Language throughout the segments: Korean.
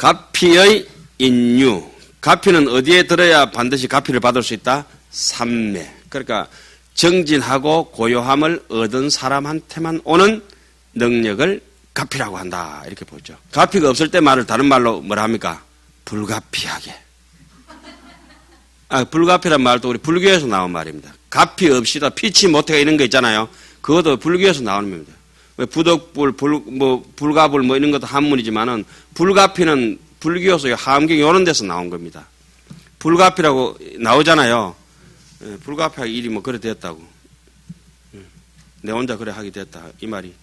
가피의 인유. 가피는 어디에 들어야 반드시 가피를 받을 수 있다? 삼매. 그러니까 정진하고 고요함을 얻은 사람한테만 오는 능력을 가피라고 한다. 이렇게 보죠. 가피가 없을 때 말을 다른 말로 뭐라 합니까? 불가피하게. 불가피란 말도 우리 불교에서 나온 말입니다. 가피 없이도 피치 못해가 이런 거 있잖아요. 그것도 불교에서 나오는 겁니다. 왜 부덕불, 불가불 이런 것도 한문이지만은 불가피는 불교에서 하암경 이런 데서 나온 겁니다. 불가피라고 나오잖아요. 불가피하게 일이 그래 됐다고. 내 혼자 그래 하게 됐다. 이 말이.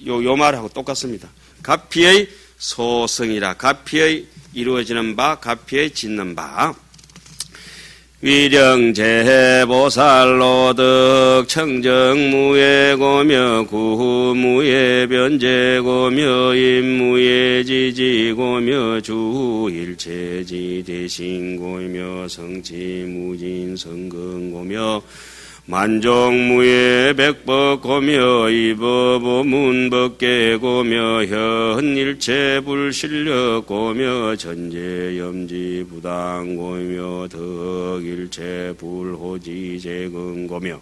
요 말하고 똑같습니다. 가피의 소성이라. 가피의 이루어지는 바, 가피의 짓는 바. 위령제보살로득 청정무예고며 구무예 변제고며 인무예 지지고며 주일체지 대신고며 성치무진 성근고며 만종무예 백법고며 이법문법계고며 현일체불실력고며 전제염지부당고며 덕일체불호지재근고며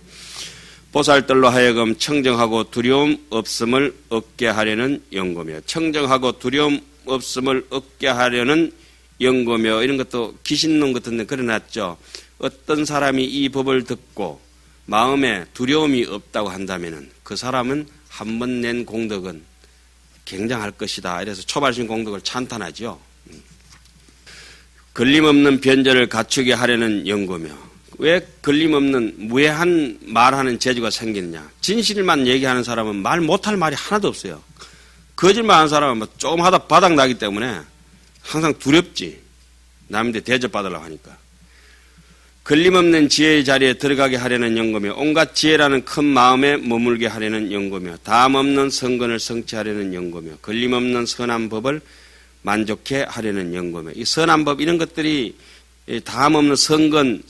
보살들로 하여금 청정하고 두려움 없음을 얻게 하려는 연고며 청정하고 두려움 없음을 얻게 하려는 연고며 이런 것도 귀신론 같은 데 그려놨죠. 어떤 사람이 이 법을 듣고 마음에 두려움이 없다고 한다면은 그 사람은 한 번 낸 공덕은 굉장할 것이다. 이래서 초발신 공덕을 찬탄하죠. 걸림없는 변절을 갖추게 하려는 연고며 왜 걸림없는 무해한 말하는 재주가 생기느냐. 진실만 얘기하는 사람은 말 못할 말이 하나도 없어요. 거짓말하는 사람은 조금 하다 바닥나기 때문에 항상 두렵지. 남한테 대접받으려고 하니까. 걸림없는 지혜의 자리에 들어가게 하려는 연고며 온갖 지혜라는 큰 마음에 머물게 하려는 연고며 담없는 성근을 성취하려는 연고며 걸림없는 선한 법을 만족해 하려는 연고며 이 선한 법 이런 것들이 담없는 성근,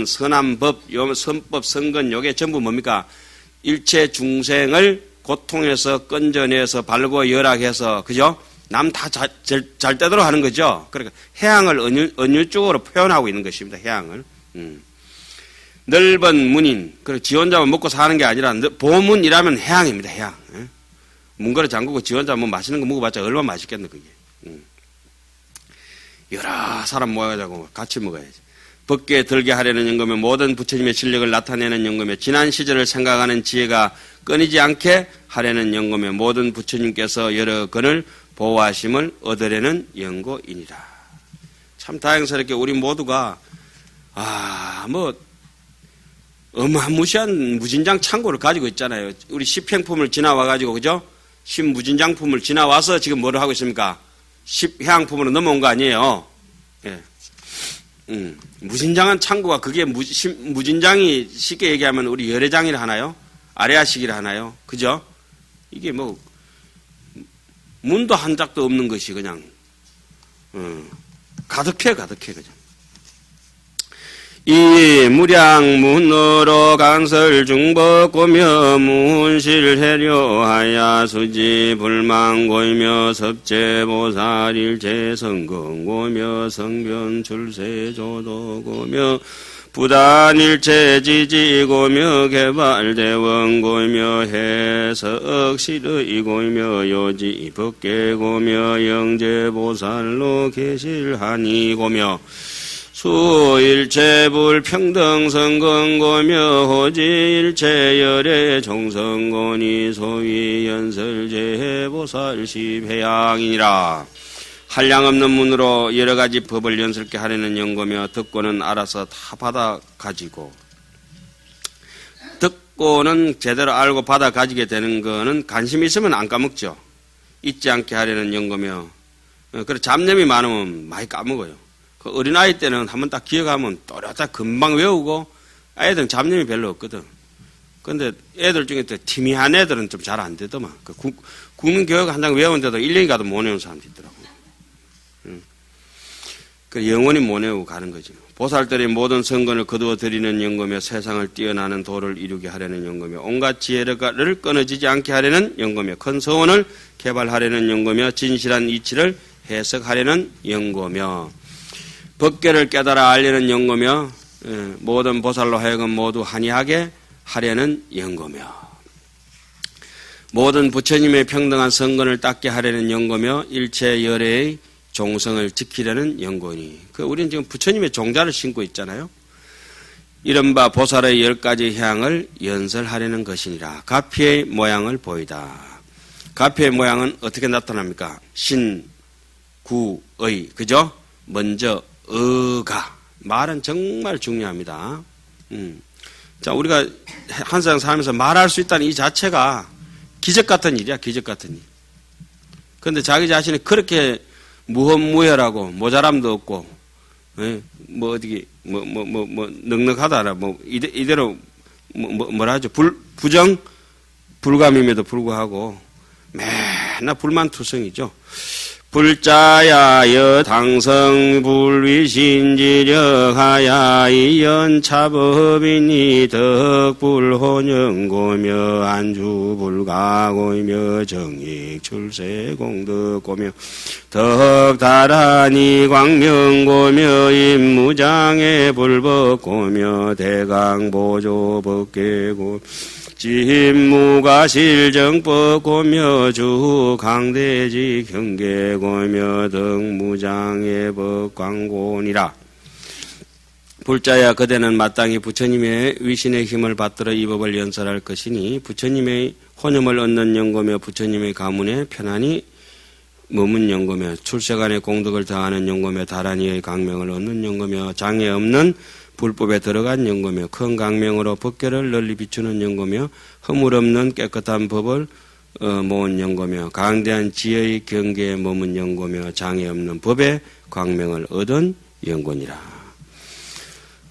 선한 법, 선법, 성근 요게 전부 뭡니까? 일체 중생을 고통에서 건져내서 발고 열악해서 그죠? 남 다 잘 되도록 하는 거죠. 그러니까 해양을 은유적으로 표현하고 있는 것입니다. 해양을. 넓은 문인, 그리고 지 혼자만 먹고 사는 게 아니라 보문이라면 해양입니다. 해양. 문거리 잠그고 지 혼자 맛있는 거 먹어봤자 얼마나 맛있겠노 그게. 여러 사람 모여가지고 같이 먹어야지. 법계에 들게 하려는 연금에 모든 부처님의 실력을 나타내는 연금에 지난 시절을 생각하는 지혜가 끊이지 않게 하려는 연금에 모든 부처님께서 여러 건을 보호하심을 얻으려는 연고이니라. 참 다행스럽게 우리 모두가 어마무시한 무진장 창고를 가지고 있잖아요. 우리 십행품을 지나와가지고, 그죠? 십무진장품을 지나와서 지금 뭐를 하고 있습니까? 십해양품으로 넘어온 거 아니에요. 예. 무진장한 창고가 그게 무진장이 쉽게 얘기하면 우리 열애장이라 하나요? 아래아식이라 하나요? 그죠? 이게 문도 한 짝도 없는 것이 그냥, 가득해, 그죠? 이 무량문으로 간설중법고며 문실해려하야 수지불망고이며 섭제보살일체성근고며 성변출세조도고며 부단일체지지고며 개발대원고며 해석실의고며 요지법계고며 영제보살로 계실하니고며 수일체불평등성근고며 호지일체열애 종성곤이 소위 연설제보살십해양이니라. 한량없는 문으로 여러 가지 법을 연설케 하려는 연고며 듣고는 알아서 다 받아 가지고 듣고는 제대로 알고 받아 가지게 되는 거는 관심이 있으면 안 까먹죠. 잊지 않게 하려는 연고며 그래 잡념이 많으면 많이 까먹어요. 그 어린아이 때는 한번 딱 기억하면 또렷하게 금방 외우고 애들은 잡념이 별로 없거든. 근데 애들 중에 또 티미한 애들은 좀 잘 안 되더만. 그 국민교육 한 장 외우는데도 1년이 가도 못 외우는 사람도 있더라고. 그 영원히 못 외우고 가는 거지. 보살들이 모든 성근을 거두어 드리는 연고며 세상을 뛰어나는 도를 이루게 하려는 연고며 온갖 지혜를 끊어지지 않게 하려는 연고며 큰 서원을 개발하려는 연고며 진실한 이치를 해석하려는 연고며 법계를 깨달아 알려는 연고며 모든 보살로 하여금 모두 한이하게 하려는 연고며 모든 부처님의 평등한 성건을 닦게 하려는 연고며 일체 열애의 종성을 지키려는 연고니 우리는 지금 부처님의 종자를 신고 있잖아요. 이른바 보살의 10가지 향을 연설하려는 것이니라. 가피의 모양을 보이다. 가피의 모양은 어떻게 나타납니까? 신, 구, 의. 그죠? 먼저 어가. 말은 정말 중요합니다. 자, 우리가 한 세상 살면서 말할 수 있다는 이 자체가 기적 같은 일이야, 기적 같은 일. 그런데 자기 자신이 그렇게 무흠무열하고 모자람도 없고, 뭐 어디 넉넉하다라 이대로 뭐라 하죠? 부정 불감임에도 불구하고 맨날 불만투성이죠. 불자야여 당성 불위신지력하야 이연차법이니 덕불혼영고며 안주불가고며 정익출세공덕고며 덕다라니 광명고며 임무장애 불법고며 대강보조법계고 진무가실정법고며 주강대지 경계고며 등무장의 법광곤이라. 불자야 그대는 마땅히 부처님의 위신의 힘을 받들어 이 법을 연설할 것이니 부처님의 혼념을 얻는 연고며 부처님의 가문에 편안히 머문 연고며 출세간의 공덕을 더하는 연고며 다란이의 강명을 얻는 연고며 장애 없는 불법에 들어간 연고며 큰 강명으로 법계를 널리 비추는 연고며 허물 없는 깨끗한 법을 모은 연고며 강대한 지혜의 경계에 머문 연고며 장애 없는 법의 광명을 얻은 연고니라.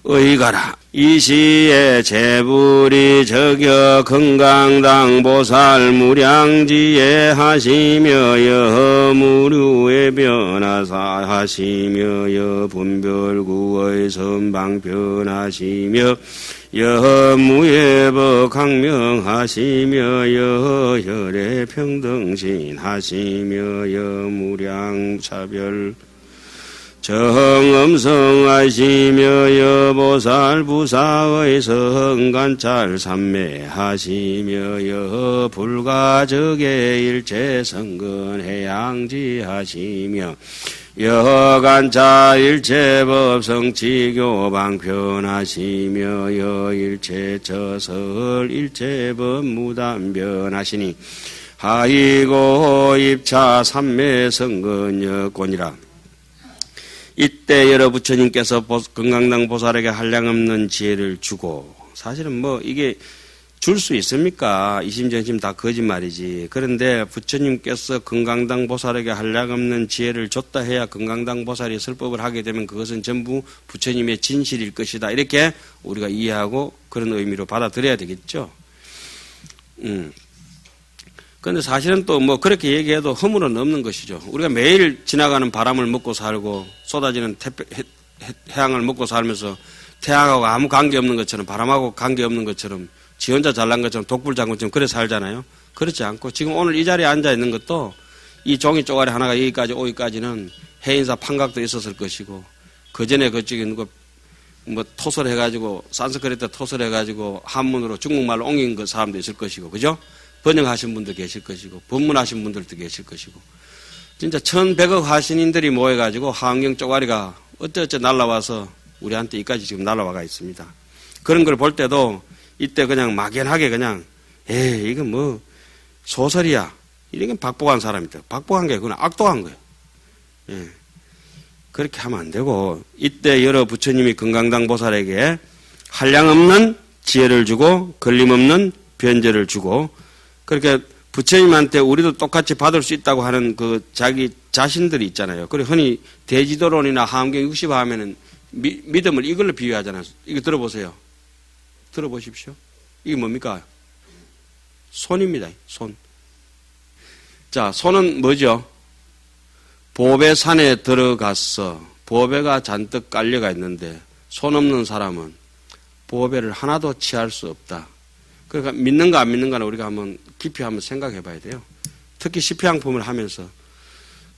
의가라. 이 시에 재불이 저격 건강당 보살 무량지에 하시며 여무류의 변화사 하시며 여분별구의 선방 변하시며 여무의 법 강명하시며 여혈의 평등신 하시며 여무량 차별 정엄성하시며 여보살 부사의 성관찰 삼매하시며 여불가적의 일체성근 해양지하시며 여간차 일체법 성치교 방편하시며 여일체처설 일체법 무단변하시니 하이고 입차 삼매성근 여권이라. 이때 여러 부처님께서 금강당 보살에게 한량없는 지혜를 주고, 사실은 이게 줄 수 있습니까? 이심전심 다 거짓말이지. 그런데 부처님께서 금강당 보살에게 한량없는 지혜를 줬다 해야 금강당 보살이 설법을 하게 되면 그것은 전부 부처님의 진실일 것이다. 이렇게 우리가 이해하고 그런 의미로 받아들여야 되겠죠. 그런데 사실은 또 그렇게 얘기해도 허물은 없는 것이죠. 우리가 매일 지나가는 바람을 먹고 살고 쏟아지는 해양을 먹고 살면서 태양하고 아무 관계없는 것처럼 바람하고 관계없는 것처럼 지 혼자 잘난 것처럼 독불장군처럼 그래 살잖아요. 그렇지 않고 지금 오늘 이 자리에 앉아 있는 것도 이 종이 쪼가리 하나가 여기까지 오기까지는 해인사 판각도 있었을 것이고 그전에 그쪽에 누가 토설해가지고 산스크리트 토설해가지고 한문으로 중국말로 옮긴 그 사람도 있을 것이고 그죠? 번역하신 분도 계실 것이고 법문하신 분들도 계실 것이고 진짜 1100억 화신인들이 모여가지고 하안경 쪼가리가 어쩌어쩌 날라와서 우리한테 이까지 지금 날라와가 있습니다. 그런 걸 볼 때도 이때 그냥 막연하게 그냥 이건 소설이야. 이런 건 박복한 사람이다. 박복한 게 그건 악독한 거예요. 그렇게 하면 안 되고 이때 여러 부처님이 금강당 보살에게 한량없는 지혜를 주고 걸림없는 변제를 주고 그렇게 부처님한테 우리도 똑같이 받을 수 있다고 하는 그 자기 자신들이 있잖아요. 그리고 흔히 대지도론이나 하암경 60 하면은 믿음을 이걸로 비유하잖아요. 이거 들어보세요. 들어보십시오. 이게 뭡니까? 손입니다. 손. 자, 손은 뭐죠? 보배 산에 들어갔어. 보배가 잔뜩 깔려가 있는데 손 없는 사람은 보배를 하나도 취할 수 없다. 그러니까 믿는가 안 믿는가는 우리가 한번 깊이 한번 생각해 봐야 돼요. 특히 시편양품을 하면서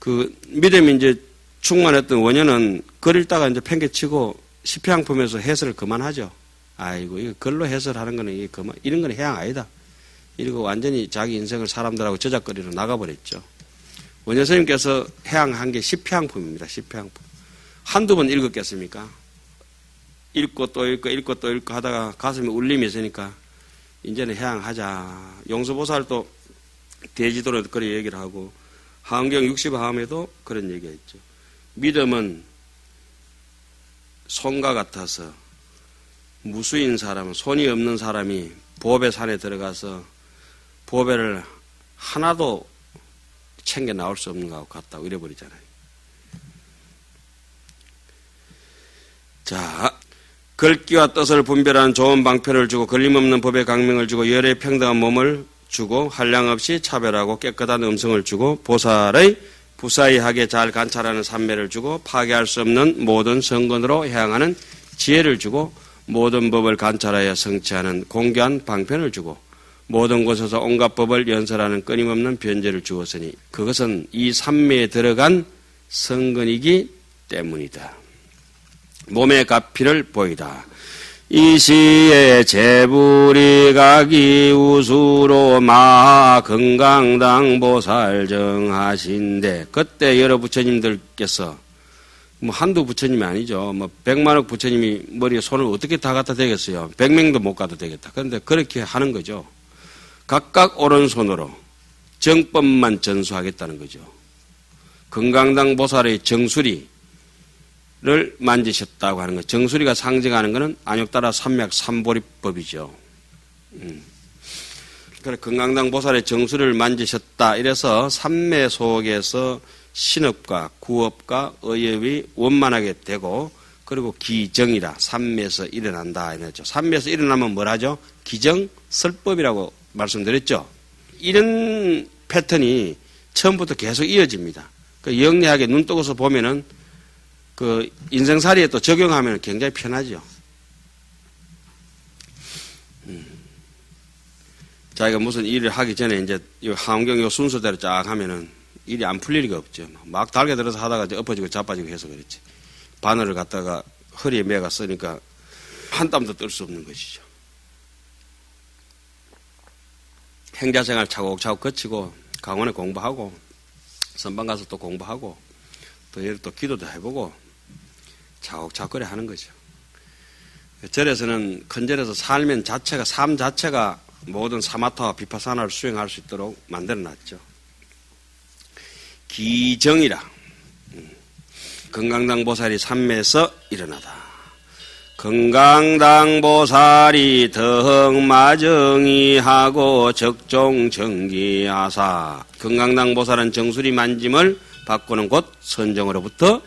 그 믿음이 이제 충만했던 원인은 글 읽다가 이제 팽개치고 시편항품에서 해설을 그만하죠. 아이고, 이거 글로 해설하는 거는 이게 그만, 이런 건 해양 아니다. 이러고 완전히 자기 인생을 사람들하고 저작거리로 나가버렸죠. 원효 스님께서 해양한 게 시편항품입니다. 시편항품. 한두 번 읽었겠습니까? 읽고 또 읽고 읽고 또 읽고 하다가 가슴에 울림이 있으니까 이제는 해양하자. 용서보살도 대지도로 그런 얘기를 하고 하은경 60화함에도 그런 얘기가 있죠. 믿음은 손과 같아서 무수인 사람은, 손이 없는 사람이 보배 산에 들어가서 보배를 하나도 챙겨 나올 수 없는 것하고 같다고 이래버리잖아요. 자, 글귀와 뜻을 분별하는 좋은 방편을 주고 걸림없는 법의 강명을 주고 열의 평등한 몸을 주고 한량없이 차별하고 깨끗한 음성을 주고 보살의 부사이하게 잘 관찰하는 삼매를 주고 파괴할 수 없는 모든 성근으로 향하는 지혜를 주고 모든 법을 관찰하여 성취하는 공교한 방편을 주고 모든 곳에서 온갖 법을 연설하는 끊임없는 변제를 주었으니 그것은 이 삼매에 들어간 성근이기 때문이다. 몸의 가피를 보이다. 이 시에 제불이 가기 우수로 마 건강당 보살 정하신데, 그때 여러 부처님들께서 뭐 한두 부처님이 아니죠. 뭐 100만억 부처님이 머리에 손을 어떻게 다 갖다 대겠어요. 100명도 못 가도 되겠다. 그런데 그렇게 하는 거죠. 각각 오른손으로 정법만 전수하겠다는 거죠. 건강당 보살의 정수리를 만지셨다고 하는 거. 정수리가 상징하는 것은 안욕따라 삼맥 삼보리법이죠. 그래, 건강당 보살의 정수리를 만지셨다. 이래서 삼매 속에서 신업과 구업과 의업이 원만하게 되고, 그리고 기정이라 삼매에서 일어난다 이랬죠. 삼매에서 일어나면 뭘 하죠? 기정 설법이라고 말씀드렸죠. 이런 패턴이 처음부터 계속 이어집니다. 그 영리하게 눈 뜨고서 보면은 그 인생살이에 또 적용하면 굉장히 편하죠. 자기가 무슨 일을 하기 전에 이제 하원경 요 순서대로 쫙 하면은 일이 안 풀릴 리가 없죠. 막 달게 들어서 하다가 이제 엎어지고 자빠지고 해서 그렇지. 바늘을 갖다가 허리에 매가 쓰니까 한 땀도 뜰 수 없는 것이죠. 행자생활 차곡차곡 거치고 강원에 공부하고 선방 가서 또 공부하고 또 기도도 해보고 차곡차곡 그래 하는 거죠. 절에서는 큰 절에서 삶 자체가 모든 사마타와 비파사나를 수행할 수 있도록 만들어놨죠. 기정이라 건강당 보살이 삼매에서 일어나다. 건강당 보살이 덕마정이하고 적종정기하사. 건강당 보살은 정수리 만짐을 바꾸는 곳 선정으로부터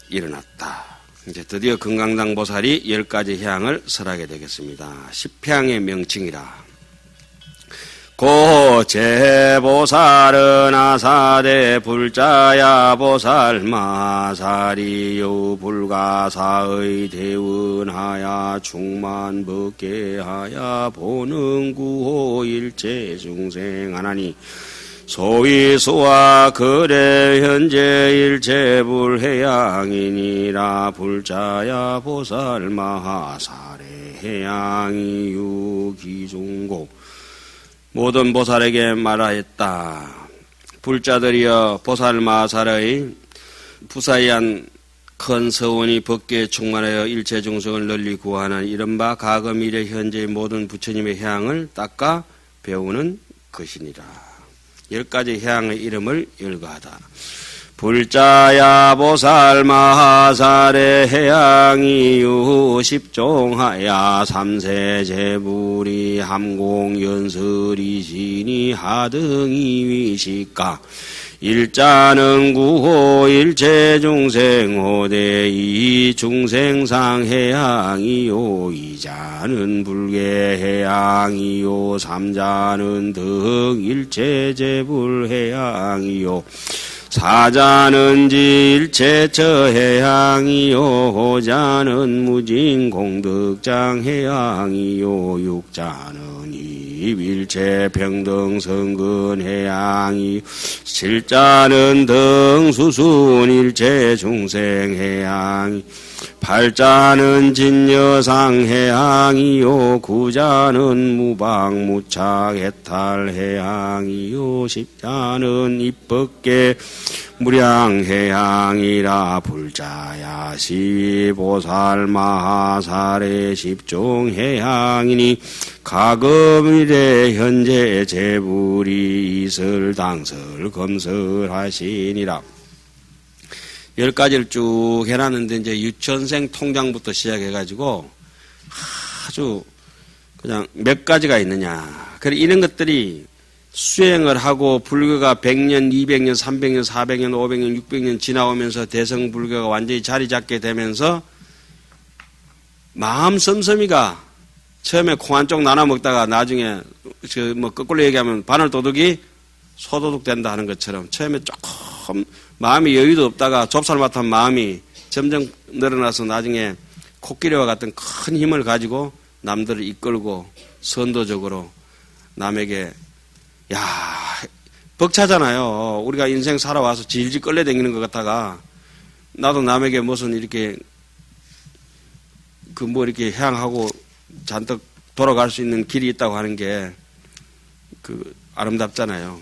일어났다. 이제 드디어 건강당 보살이 10가지 해양을 설하게 되겠습니다. 10해양의 명칭이라. 고제보살은 아사대 불자야 보살 마사리요 불가사의 대원하야 충만법계하야 보능구호 일체 중생하나니 소위수와 그래 현재 일체불해양이니라. 불자야 보살 마하사례 해양이 유기중고. 모든 보살에게 말하였다. 불자들이여 보살 마하살의 부사이한 큰 서원이 법계에 충만하여 일체 중생을 널리 구하는 이른바 과거 미래 현재의 모든 부처님의 해양을 닦아 배우는 것이니라. 10가지 해양의 이름을 열거하다. 불자야 보살 마하살의 해양이 유십종하야 삼세제불이 함공연설이시니 하등이 위식가 일자는 구호 일체중생 호대이 중생상 해양이요 이자는 불계 해양이요 삼자는 등 일체제불 해양이요 사자는 일체처 해양이요 호자는 무진공덕장 해양이요 육자는 이 일체 평등 성근 해양이 칠자는 등수순 일체 중생 해양이 팔자는 진여상 해양이요 구자는 무방 무착 해탈 해양이요 십자는 입법계 무량 해양이라 불자야 시보살 마하살의 십종 해양이니 가금일에 현재 재불이 이슬 당설 검설하시니라. 10가지를 쭉 해놨는데 이제 유천생 통장부터 시작해가지고 아주 그냥 몇 가지가 있느냐. 그래 이런 것들이 수행을 하고 불교가 100년, 200년, 300년, 400년, 500년, 600년 지나오면서 대성불교가 완전히 자리 잡게 되면서 마음 썸썸이가 처음에 콩 한 쪽 나눠 먹다가 나중에 뭐 거꾸로 얘기하면 바늘도둑이 소도둑 된다 하는 것처럼 처음에 조금 마음이 여유도 없다가 좁쌀맛한 마음이 점점 늘어나서 나중에 코끼리와 같은 큰 힘을 가지고 남들을 이끌고 선도적으로 남에게 야 벅차잖아요. 우리가 인생 살아와서 질질 끌려다니는 것 같다가 나도 남에게 무슨 이렇게 뭐 이렇게 향하고 잔뜩 돌아갈 수 있는 길이 있다고 하는 게 아름답잖아요.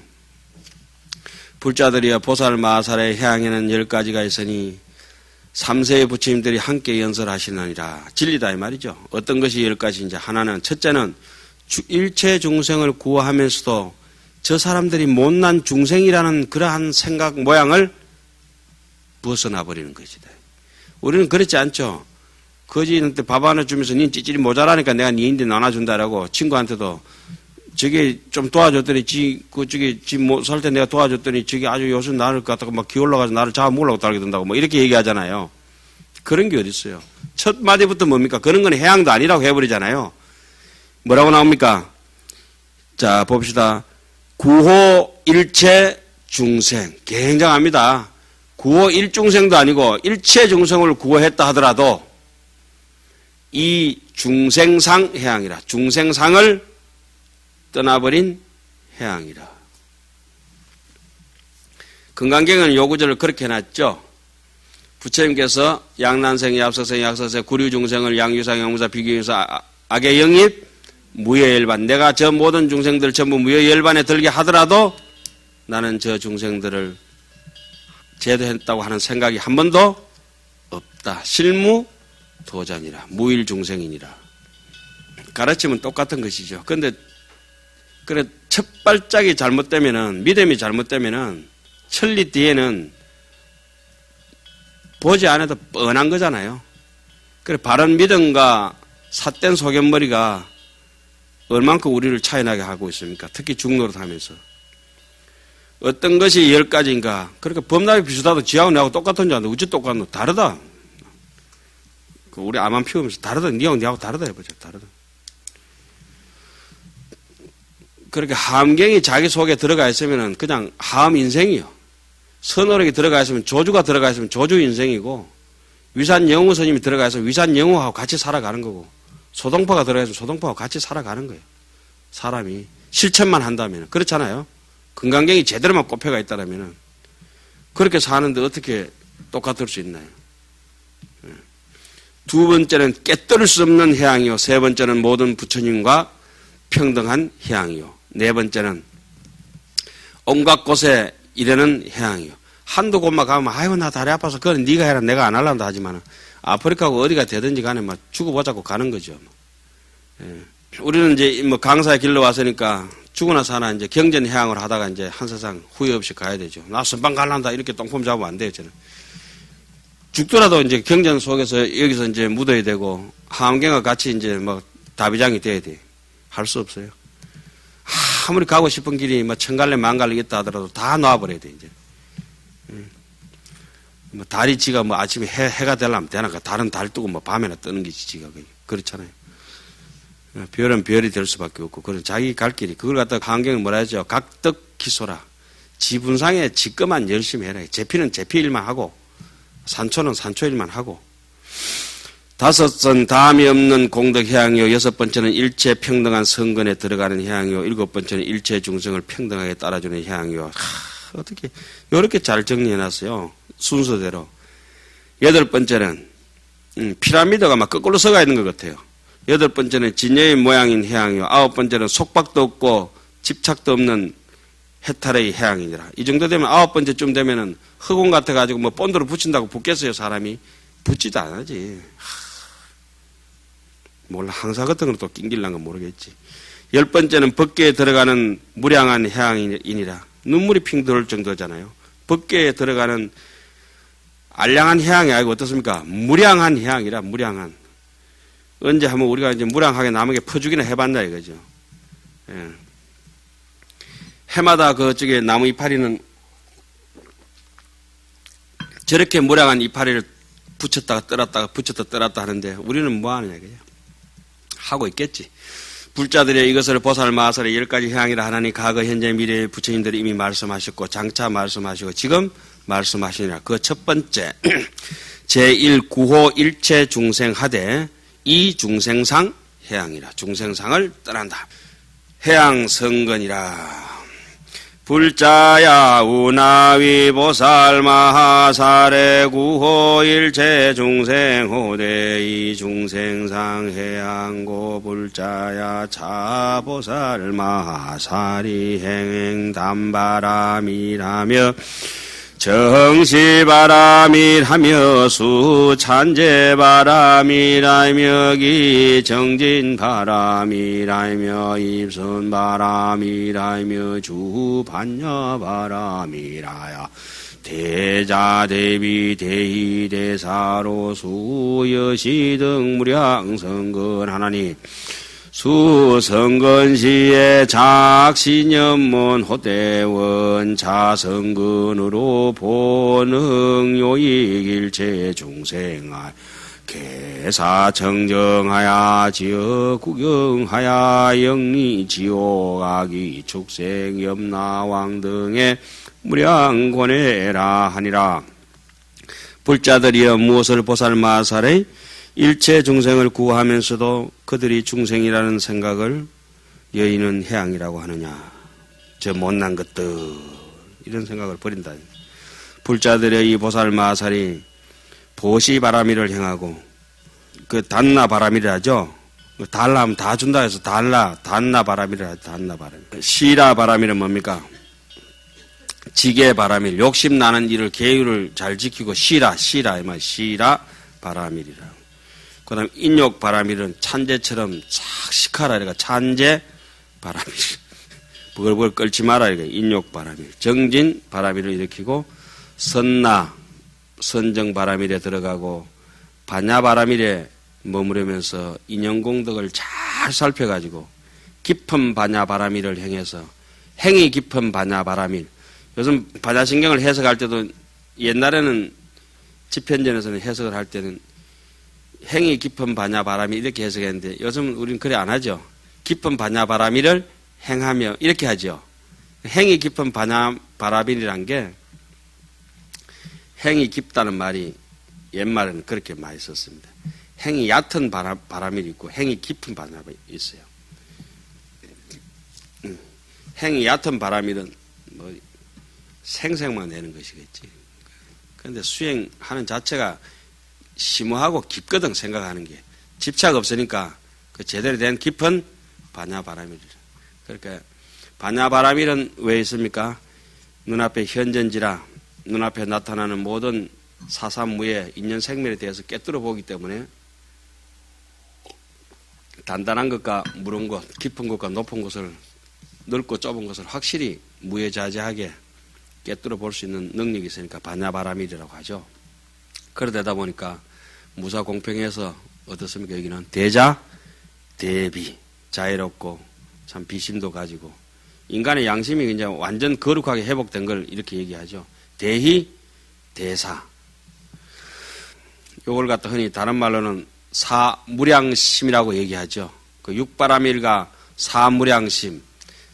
불자들이여 보살 마하살의 해양에는 10가지가 있으니 3세의 부처님들이 함께 연설하시느니라. 진리다 이 말이죠. 어떤 것이 10가지인지 하나는 첫째는 일체 중생을 구호하면서도 저 사람들이 못난 중생이라는 그러한 생각 모양을 벗어나 버리는 것이다. 우리는 그렇지 않죠. 거지한테 밥 하나 주면서 니 찌질이 모자라니까 내가 니인데 나눠준다라고 친구한테도 저게 좀 도와줬더니 지 못 살 때 내가 도와줬더니 저게 아주 요즘 나를 갖다가 막 기올라가서 나를 잡아먹으려고 달겨든다고 뭐 이렇게 얘기하잖아요. 그런 게 어디 있어요. 첫 마디부터 뭡니까? 그런 건 해양도 아니라고 해버리잖아요. 뭐라고 나옵니까? 자 봅시다. 구호 일체 중생 굉장합니다. 구호 일중생도 아니고 일체 중생을 구호했다 하더라도 이 중생상 해양이라. 중생상을 떠나버린 해양이라. 금강경은 요 구절을 그렇게 해놨죠. 부처님께서 양난생, 얍석생, 약서생, 구류중생을 양유상, 양무사, 비교유사, 악의 영입, 무여열반. 내가 저 모든 중생들 전부 무여열반에 들게 하더라도 나는 저 중생들을 제도했다고 하는 생각이 한 번도 없다. 실무 도전이라. 무일중생이니라. 가르침은 똑같은 것이죠. 그런데 그래 첫 발짝이 잘못되면은 믿음이 잘못되면은 천리 뒤에는 보지 않아도 뻔한 거잖아요. 그래 바른 믿음과 삿된 소견머리가 얼만큼 우리를 차이나게 하고 있습니까? 특히 중노릇하면서 어떤 것이 10가지인가? 그러니까 법납이 비슷하도 지하고 내하고 똑같은 줄 아는데 어째 똑같노? 다르다. 우리 암만 피우면서 다르다. 니하고 다르다 해보자. 다르다. 그렇게 함경이 자기 속에 들어가 있으면 그냥 함 인생이요. 선어록이 들어가 있으면 조주가 들어가 있으면 조주 인생이고 위산 영호 스님이 들어가 있으면 위산 영호하고 같이 살아가는 거고 소동파가 들어가 있으면 소동파하고 같이 살아가는 거예요. 사람이 실천만 한다면 그렇잖아요. 금강경이 제대로만 꼽혀가 있다면 그렇게 사는데 어떻게 똑같을 수 있나요? 두 번째는 깨뜨릴 수 없는 해양이요. 세 번째는 모든 부처님과 평등한 해양이요. 네 번째는 온갖 곳에 이르는 해양이요. 한두 곳만 가면 아이고 나 다리 아파서 그건 네가 해라 내가 안 할란다 하지만 아프리카고 어디가 되든지 간에 막 죽어보자고 가는 거죠. 예. 우리는 이제 뭐 강사의 길로 왔으니까 죽으나 사나 이제 경전 해양을 하다가 이제 한 세상 후회 없이 가야 되죠. 나 선방 갈란다 이렇게 똥폼 잡으면 안 돼요. 저는 죽더라도 이제 경전 속에서 여기서 이제 묻어야 되고 함경과 같이 이제 뭐 다비장이 돼야 돼. 할 수 없어요. 아무리 가고 싶은 길이 뭐 천갈래 만갈래 있다 하더라도 다 놔버려야 돼 이제. 뭐 달이 지가 뭐 아침에 해가 되려면 되나 다른 달 뜨고 뭐 밤에나 뜨는 게 지가 그렇잖아요. 별은 별이 될 수밖에 없고 그런 자기 갈 길이 그걸 갖다가 환경이 뭐라 하죠? 각덕기소라. 지분상에 지꺼만 열심히 해라. 제피는 제피 일만 하고 산초는 산초 일만 하고 5선 다함이 없는 공덕 해양이요. 6번째는 일체 평등한 성근에 들어가는 해양이요. 7번째는 일체 중생을 평등하게 따라주는 해양이요. 어떻게 이렇게 잘 정리해놨어요. 순서대로. 8번째는 피라미드가 막 거꾸로 서가 있는 것 같아요. 8번째는 진여의 모양인 해양이요. 9번째는 속박도 없고 집착도 없는 해탈의 해양이니라. 이 정도 되면 9번째쯤 되면은 흑원 같아가지고 뭐 본드로 붙인다고 붙겠어요, 사람이? 붙지도 안 하지. 몰라, 항사 같은 건 또 낑길란 건 모르겠지. 10번째는 법계에 들어가는 무량한 해양이니라. 눈물이 핑 돌 정도잖아요. 법계에 들어가는 알량한 해양이 아니고 어떻습니까? 무량한 해양이라, 무량한. 언제 한번 우리가 이제 무량하게 남에게 퍼주기나 해봤나 이거죠. 예. 해마다 그쪽에 나무 이파리는 저렇게 무량한 이파리를 붙였다가 떨었다가 붙였다 떨었다 하는데 우리는 뭐 하느냐 이거죠. 하고 있겠지. 불자들의 이것을 보살 마살의 10가지 해양이라 하나니 과거 현재 미래의 부처님들이 이미 말씀하셨고 장차 말씀하시고 지금 말씀하시니라. 그 첫 번째 제1구호 일체 중생하되 이 중생상 해양이라. 중생상을 떠난다. 해양 성근이라. 불자야 우나위 보살 마하살의 구호 일체 중생 호대 이 중생상 해양고 불자야 차보살 마하살이 행행 담바람이라며 정시바람이라며 수찬제바람이라며 기정진바람이라며 입선바람이라며 주반야바람이라야 대자대비 대희대사로 수여시등 무량성근 하나니 수성근시의 작신연문 호대원 자성근으로 본응요익일체 중생아 개사청정하야 지어구경하야 영리지옥아기 축생염나왕 등의 무량권해라 하니라. 불자들이여 무엇을 보살마살의 일체 중생을 구하면서도 그들이 중생이라는 생각을 여인은 해양이라고 하느냐. 저 못난 것들 이런 생각을 버린다. 불자들의 이 보살마살이 보시바라미를 행하고 그 단나바라미를 하죠. 달라하면 다 준다 해서 단나바라미를 하죠. 단나바라미. 시라바라미는 뭡니까? 지게바라밀 욕심나는 일을 계율을 잘 지키고 시라 이 말 시라바라밀이라. 그 다음 인욕바라밀은 찬제처럼 착 시카라 이래가 찬제바라밀 부글부글 끓지 마라 이래가 인욕바라밀. 정진바라밀을 일으키고 선정바라밀에 들어가고 반야바라밀에 머무르면서 인연공덕을 잘 살펴가지고 깊은 반야바라밀을 행해서 행이 깊은 반야바라밀. 요즘 반야신경을 해석할 때도 옛날에는 집현전에서는 해석을 할 때는 행이 깊은 반야바라밀 이렇게 해석했는데 요즘은 우리는 그래 안 하죠. 깊은 반야바라밀을 행하며 이렇게 하죠. 행이 깊은 반야바라밀이란 게 행이 깊다는 말이 옛말에는 그렇게 많이 썼습니다. 행이 얕은 바라밀이 있고 행이 깊은 바라밀이 있어요. 행이 얕은 바라밀은 뭐 생색만 내는 것이겠지. 그런데 수행하는 자체가 심오하고 깊거든. 생각하는 게 집착 없으니까 그 제대로 된 깊은 반야바라밀이라. 그러니까 반야바라밀은 왜 있습니까? 눈앞에 현전지라 눈앞에 나타나는 모든 사삼무의 인연생멸에 대해서 깨뜨려 보기 때문에 단단한 것과 무른 것, 깊은 것과 높은 것을 넓고 좁은 것을 확실히 무해자재하게 깨뜨려 볼 수 있는 능력이 있으니까 반야바라밀이라고 하죠. 그러다 보니까 무사공평해서 어떻습니까? 여기는 대자, 대비, 자애롭고 참 비심도 가지고 인간의 양심이 이제 완전 거룩하게 회복된 걸 이렇게 얘기하죠. 대희, 대사. 요걸 갖다 흔히 다른 말로는 사무량심이라고 얘기하죠. 그 육바라밀과 사무량심.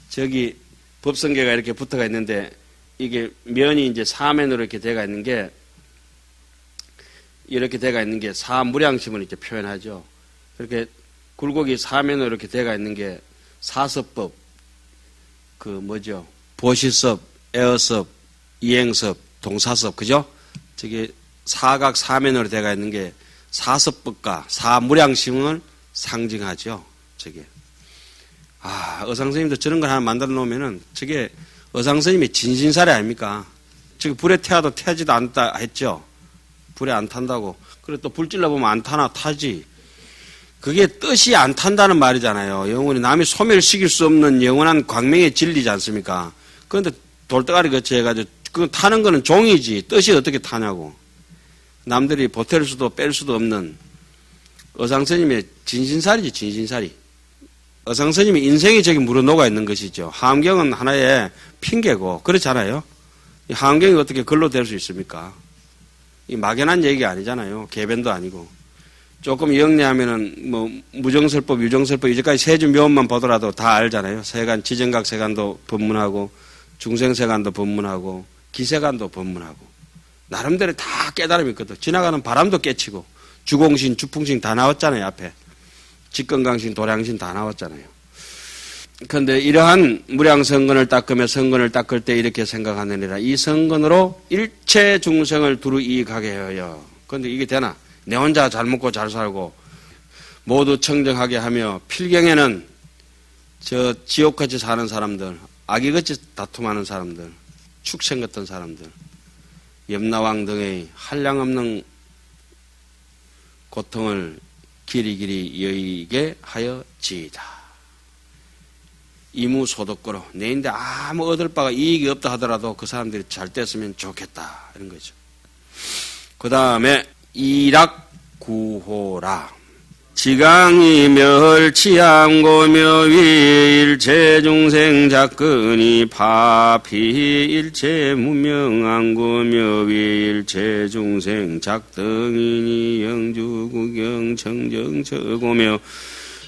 저기 법성계가 이렇게 붙어가 있는데 이게 면이 이제 사면으로 이렇게 돼가 있는 게 이렇게 돼가 있는 게 사무량심을 이렇게 표현하죠. 그렇게 굴곡이 사면으로 이렇게 돼가 있는 게 사서법, 보시섭, 에어섭, 이행섭, 동사섭, 그죠? 저게 사각 사면으로 돼가 있는 게 사서법과 사무량심을 상징하죠. 저게. 의상스님도 저런 걸 하나 만들어 놓으면은 저게 의상스님의 진신사례 아닙니까? 저기 불에 태워도 태지도 않다 했죠. 불에 안 탄다고. 그리고 또 불 질러보면 안 타나 타지. 그게 뜻이 안 탄다는 말이잖아요. 영원히 남이 소멸시킬 수 없는 영원한 광명의 진리지 않습니까? 그런데 돌대가리 거치해가지고 그 타는 거는 종이지 뜻이 어떻게 타냐고. 남들이 보탤 수도 뺄 수도 없는 의상스님의 진신살이지 진신살이. 의상스님의 인생이 저기 물어녹아 있는 것이죠. 하암경은 하나의 핑계고 그렇잖아요. 이 하암경이 어떻게 글로 될 수 있습니까? 이 막연한 얘기가 아니잖아요. 개변도 아니고. 조금 영리하면은 무정설법, 유정설법 이제까지 세주 묘원만 보더라도 다 알잖아요. 세간, 지정각 세간도 법문하고 중생세간도 법문하고 기세간도 법문하고 나름대로 다 깨달음이 있거든. 지나가는 바람도 깨치고 주공신, 주풍신 다 나왔잖아요. 앞에 직건강신, 도량신 다 나왔잖아요. 그런데 이러한 무량성근을 닦으며 성근을 닦을 때 이렇게 생각하느니라. 이 성근으로 일체 중생을 두루 이익하게 하여. 그런데 이게 되나? 내 혼자 잘 먹고 잘 살고 모두 청정하게 하며 필경에는 저 지옥같이 사는 사람들, 아기같이 다툼하는 사람들, 축생 같은 사람들, 염라왕 등의 한량없는 고통을 길이길이 여의게 하여지이다. 이무소득거로 내인데 아무 얻을 바가 이익이 없다 하더라도 그 사람들이 잘 됐으면 좋겠다 이런 거죠. 그 다음에 이락구호라. 지강이 멸치암고며 위일체중생 작근이 파피 일체 무명암고며 위일체중생 작등이니 영주구경 청정처고며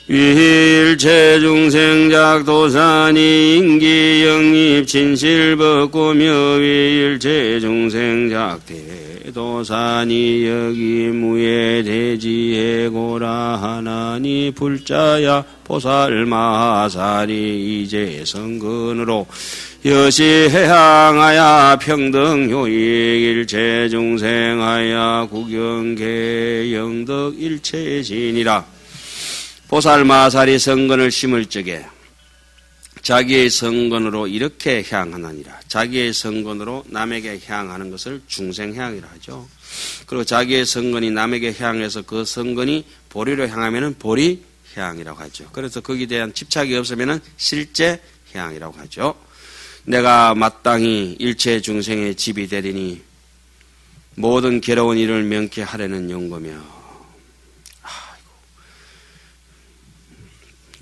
위일체중생 작도산이 인기영립 진실법고며 위일체중생 작대도산이 여기무예대지해고라 하나니 불자야 보살마살이 이제 성근으로 여시해향하야 평등효익 일체중생하야 구경계영덕 일체신이라. 보살마살이 성근을 심을 적에 자기의 성근으로 이렇게 향하느니라. 자기의 성근으로 남에게 향하는 것을 중생향이라 하죠. 그리고 자기의 성근이 남에게 향해서 그 성근이 보리로 향하면은 보리향이라고 하죠. 그래서 거기에 대한 집착이 없으면은 실제향이라고 하죠. 내가 마땅히 일체 중생의 집이 되리니 모든 괴로운 일을 명쾌하려는 용거며.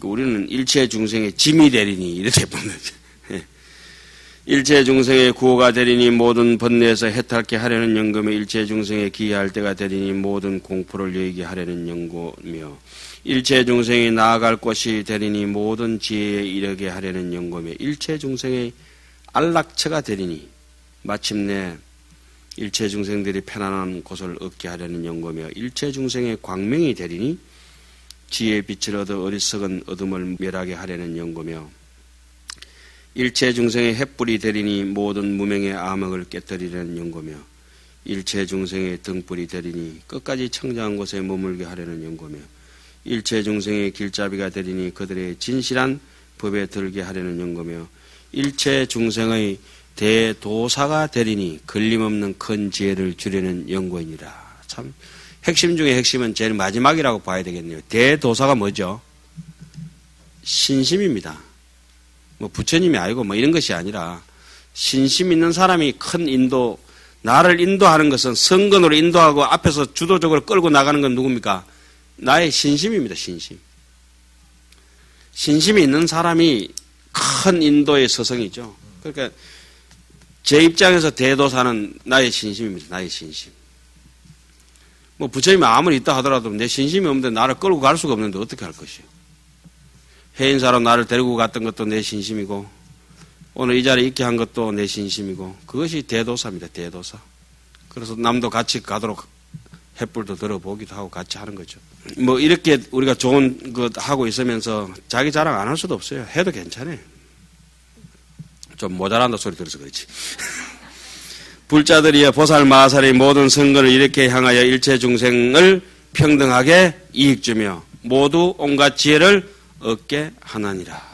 우리는 일체 중생의 짐이 되리니 이렇게 보는 거죠. 일체 중생의 구호가 되리니 모든 번뇌에서 해탈케 하려는 영거며 일체 중생의 기회할 때가 되리니 모든 공포를 여의게 하려는 영고며 일체 중생이 나아갈 곳이 되리니 모든 지혜에 이르게 하려는 영고며 일체 중생의 안락처가 되리니 마침내 일체 중생들이 편안한 곳을 얻게 하려는 영고며 일체 중생의 광명이 되리니 지혜의 빛을 얻어 어리석은 어둠을 멸하게 하려는 연고며 일체 중생의 횃불이 되리니 모든 무명의 암흑을 깨뜨리려는 연고며 일체 중생의 등불이 되리니 끝까지 청정한 곳에 머물게 하려는 연고며 일체 중생의 길잡이가 되리니 그들의 진실한 법에 들게 하려는 연고며 일체 중생의 대도사가 되리니 걸림없는 큰 지혜를 주려는 연고이니라. 참 핵심 중에 핵심은 제일 마지막이라고 봐야 되겠네요. 대도사가 뭐죠? 신심입니다. 부처님이 아니고 이런 것이 아니라 신심 있는 사람이 큰 인도, 나를 인도하는 것은 성근으로 인도하고 앞에서 주도적으로 끌고 나가는 건 누굽니까? 나의 신심입니다. 신심. 신심이 있는 사람이 큰 인도의 서성이죠. 그러니까 제 입장에서 대도사는 나의 신심입니다. 나의 신심. 부처님이 아무리 있다 하더라도 내 신심이 없는데 나를 끌고 갈 수가 없는데 어떻게 할 것이요. 해인사로 나를 데리고 갔던 것도 내 신심이고 오늘 이 자리에 있게 한 것도 내 신심이고 그것이 대도사입니다. 대도사. 그래서 남도 같이 가도록 횃불도 들어보기도 하고 같이 하는 거죠. 뭐 이렇게 우리가 좋은 것 하고 있으면서 자기 자랑 안 할 수도 없어요. 해도 괜찮아요. 좀 모자란다 소리 들어서 그렇지. 불자들이여 보살 마살의 모든 선거를 이렇게 향하여 일체 중생을 평등하게 이익 주며 모두 온갖 지혜를 얻게 하나니라.